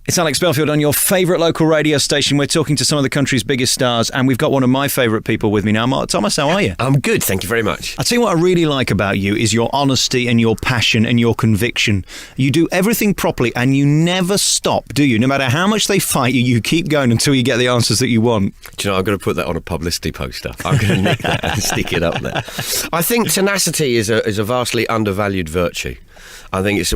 It's Alex Belfield on your favourite local radio station. We're talking to some of the country's biggest stars, and we've got one of my favourite people with me now. Mark Thomas, how are you? I'm good, thank you very much. I'll tell you what I really like about you is your honesty and your passion and your conviction. You do everything properly and you never stop, do you? No matter how much they fight you, you keep going until you get the answers that you want. Do you know, I'm going to put that on a publicity poster. I'm going to nick that and stick it up there. I think tenacity is a vastly undervalued virtue. I think it's,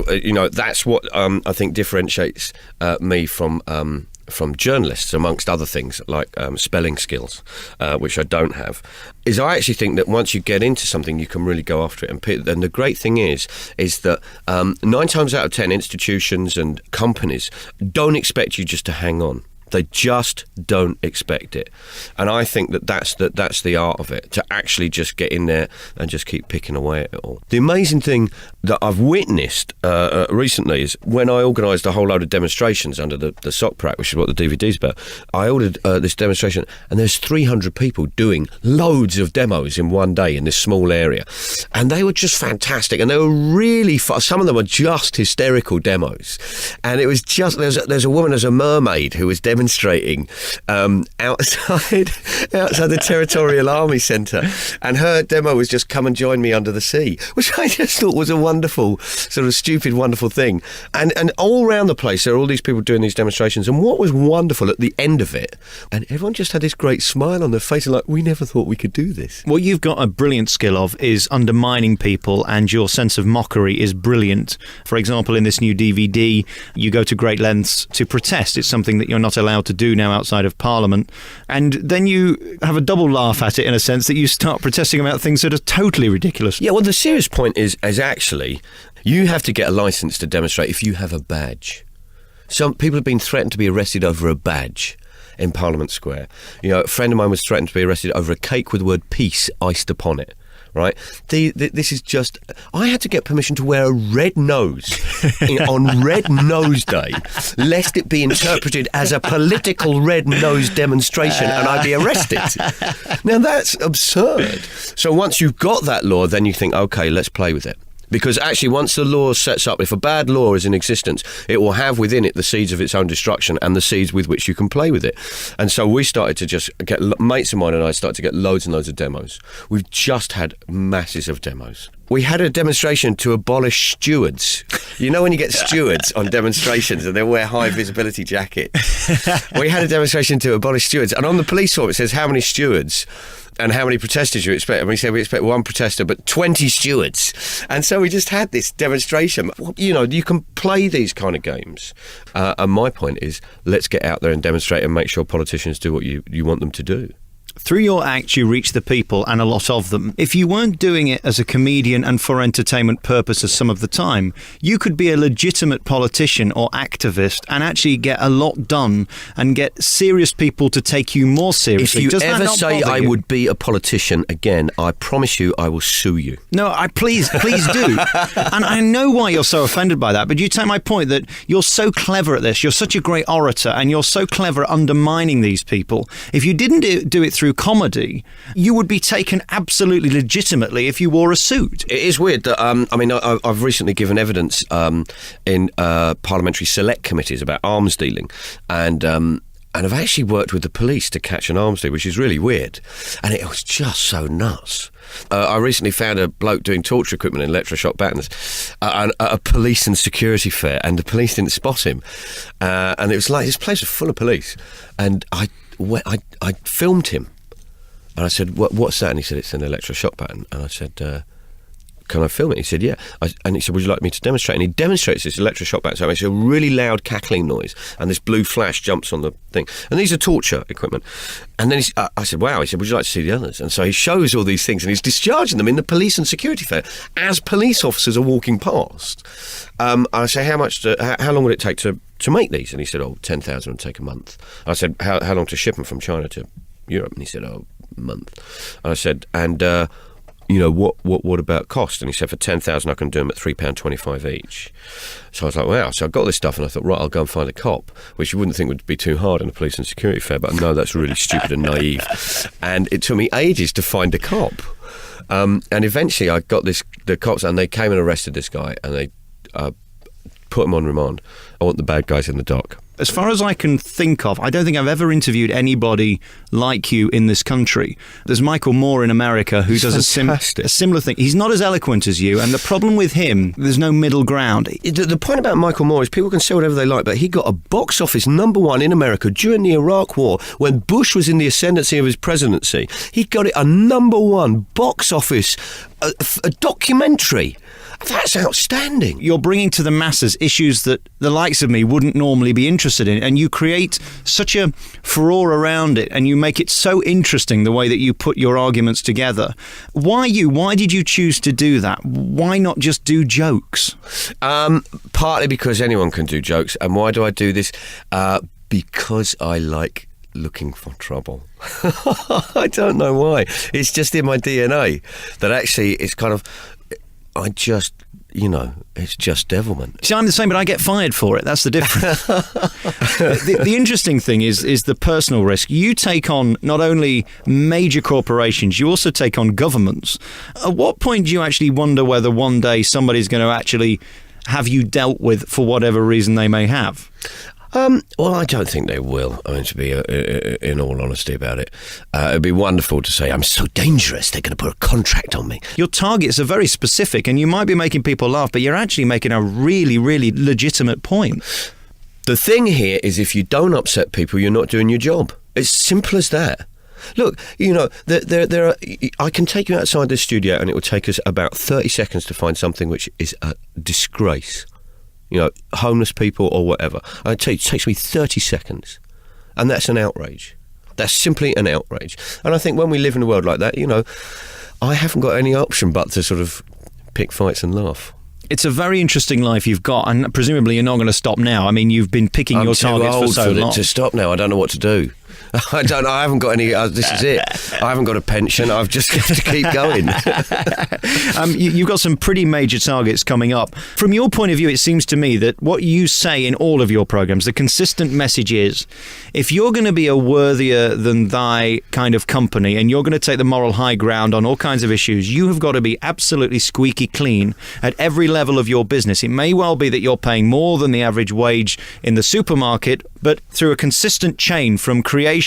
that's what I think differentiates me from journalists, amongst other things like spelling skills, which I don't have. Is I actually think that once you get into something, you can really go after it. And the great thing is that 9 times out of 10 institutions and companies don't expect you just to hang on. They just don't expect it. And I think that's the art of it, to actually just get in there and just keep picking away at it all. The amazing thing that I've witnessed recently is when I organised a whole load of demonstrations under the Sock Prac, which is what the DVD's about. I ordered this demonstration, and there's 300 people doing loads of demos in one day in this small area. And they were just fantastic. And they were really fun. Some of them were just hysterical demos. And it was just, there's a woman as a mermaid who was demonstrating outside the Territorial Army Centre, and her demo was just come and join me under the sea, which I just thought was a wonderful, sort of stupid, wonderful thing. And all around the place there are all these people doing these demonstrations, and what was wonderful at the end of it, and everyone just had this great smile on their face, and like, we never thought we could do this. What you've got a brilliant skill of is undermining people, and your sense of mockery is brilliant. For example, in this new DVD, you go to great lengths to protest. It's something that you're not allowed to do now outside of Parliament, and then you have a double laugh at it, in a sense, that you start protesting about things that are totally ridiculous. Yeah, well, the serious point is actually you have to get a licence to demonstrate if you have a badge. Some people have been threatened to be arrested over a badge in Parliament Square. You know, a friend of mine was threatened to be arrested over a cake with the word peace iced upon it. Right, this is just. I had to get permission to wear a red nose on Red Nose Day, lest it be interpreted as a political red nose demonstration and I'd be arrested. Now that's absurd. So once you've got that law, then you think, okay, let's play with it. Because actually, once the law sets up, if a bad law is in existence, it will have within it the seeds of its own destruction and the seeds with which you can play with it. And so we started to just get, mates of mine and I started to get loads and loads of demos. We've just had masses of demos. We had a demonstration to abolish stewards. You know when you get stewards on demonstrations and they wear high visibility jackets? We had a demonstration to abolish stewards. And on the police form it says how many stewards and how many protesters you expect. And we said we expect 1 protester, but 20 stewards. And so we just had this demonstration. You know, you can play these kind of games. And my point is, let's get out there and demonstrate and make sure politicians do what you want them to do. Through your act, you reach the people, and a lot of them. If you weren't doing it as a comedian and for entertainment purposes some of the time, you could be a legitimate politician or activist and actually get a lot done and get serious people to take you more seriously. If you ever say I would be a politician again, I promise you I will sue you. No, please do. And I know why you're so offended by that, but you take my point that you're so clever at this, you're such a great orator, and you're so clever at undermining these people. If you didn't do it through comedy, you would be taken absolutely legitimately if you wore a suit. It is weird that, I've recently given evidence in parliamentary select committees about arms dealing, and I've actually worked with the police to catch an arms deal, which is really weird, and it was just so nuts. I recently found a bloke doing torture equipment in electroshock batons at a police and security fair, and the police didn't spot him, and it was like this place was full of police, and I filmed him. And I said, what's that? And he said, it's an electroshock baton. And I said, can I film it? He said, yeah. And he said, would you like me to demonstrate? And he demonstrates this electroshock baton. So it makes a really loud cackling noise, and this blue flash jumps on the thing. And these are torture equipment. And then I said, wow. He said, would you like to see the others? And so he shows all these things, and he's discharging them in the police and security fair as police officers are walking past. I say, how long would it take to make these? And he said, 10,000 would take a month. I said, how long to ship them from China to Europe? And he said, month. And I said, what about cost? And he said, for 10,000 I can do them at £3.25 each. So I was like, wow. So I got this stuff and I thought, right, I'll go and find a cop, which you wouldn't think would be too hard in a police and security fair, but no, that's really stupid and naive. And it took me ages to find a cop. And eventually I got the cops, and they came and arrested this guy, and they put him on remand. I want the bad guys in the dock. As far as I can think of, I don't think I've ever interviewed anybody like you in this country. There's Michael Moore in America who does a similar thing. He's not as eloquent as you, and the problem with him, there's no middle ground. The point about Michael Moore is people can say whatever they like, but he got a box office #1 in America during the Iraq War when Bush was in the ascendancy of his presidency. He got it a #1 box office, a documentary. That's outstanding. You're bringing to the masses issues that the likes of me wouldn't normally be interested in, and you create such a furore around it, and you make it so interesting the way that you put your arguments together. Why you? Why did you choose to do that? Why not just do jokes? Partly because anyone can do jokes. And why do I do this? Because I like looking for trouble. I don't know why. It's just in my DNA that actually it's kind of... I just, it's just devilment. See, I'm the same, but I get fired for it. That's the difference. The interesting thing is the personal risk. You take on not only major corporations, you also take on governments. At what point do you actually wonder whether one day somebody's going to actually have you dealt with for whatever reason they may have? Well, I don't think they will. I mean, to be in all honesty about it, it'd be wonderful to say I'm so dangerous they're going to put a contract on me. Your targets are very specific, and you might be making people laugh, but you're actually making a really, really legitimate point. The thing here is, if you don't upset people, you're not doing your job. It's simple as that. Look, there are. I can take you outside this studio, and it will take us about 30 seconds to find something which is a disgrace. Homeless people or whatever. I tell you, it takes me 30 seconds. And that's an outrage. That's simply an outrage. And I think when we live in a world like that, I haven't got any option but to sort of pick fights and laugh. It's a very interesting life you've got, and presumably you're not going to stop now. I mean, you've been picking your targets for so long. To stop now. I don't know what to do. I haven't got any. This is it. I haven't got a pension. I've just got to keep going. You've got some pretty major targets coming up. From your point of view, it seems to me that what you say in all of your programs, the consistent message is, if you're going to be a worthier than thy kind of company, and you're going to take the moral high ground on all kinds of issues, you have got to be absolutely squeaky clean at every level of your business. It may well be that you're paying more than the average wage in the supermarket, but through a consistent chain from creation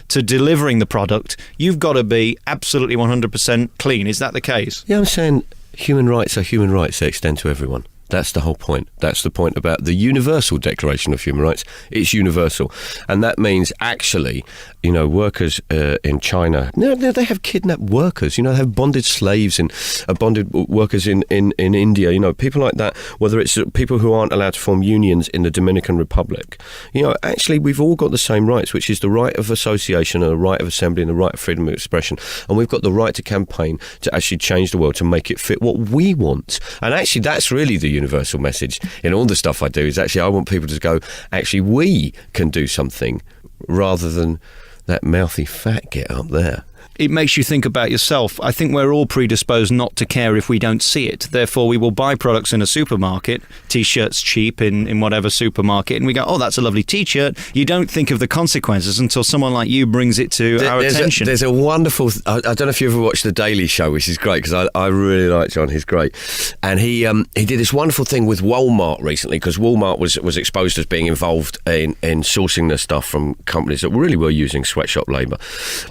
to delivering the product, you've got to be absolutely 100% clean. Is that the case? Yeah, I'm saying human rights are human rights. They extend to everyone. That's the whole point. That's the point about the Universal Declaration of Human Rights. It's universal. And that means actually, workers in China, they have kidnapped workers, they have bonded slaves and bonded workers in India, people like that, whether it's people who aren't allowed to form unions in the Dominican Republic. Actually, we've all got the same rights, which is the right of association and the right of assembly and the right of freedom of expression. And we've got the right to campaign to actually change the world, to make it fit what we want. And actually, that's really the universal message in all the stuff I do, is actually I want people to go, actually we can do something rather than that mouthy fat get up there. It makes you think about yourself. I think we're all predisposed not to care if we don't see it. Therefore, we will buy products in a supermarket, T-shirts cheap in whatever supermarket, and we go, oh, that's a lovely T-shirt. You don't think of the consequences until someone like you brings it to our attention. There's a wonderful... I don't know if you ever watched The Daily Show, which is great, because I really like John. He's great. And he did this wonderful thing with Walmart recently, because Walmart was exposed as being involved in sourcing their stuff from companies that really were using sweatshop labour.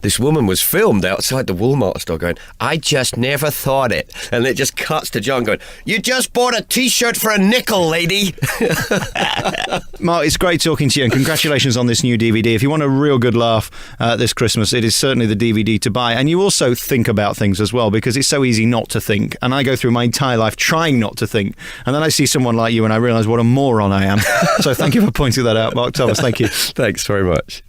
This woman was filmed outside the Walmart store going, I just never thought it. And it just cuts to John going, you just bought a T-shirt for a nickel, lady. Mark, it's great talking to you, and congratulations on this new DVD. If you want a real good laugh this Christmas, it is certainly the DVD to buy. And you also think about things as well, because it's so easy not to think. And I go through my entire life trying not to think. And then I see someone like you and I realise what a moron I am. So thank you for pointing that out, Mark Thomas. Thank you. Thanks very much.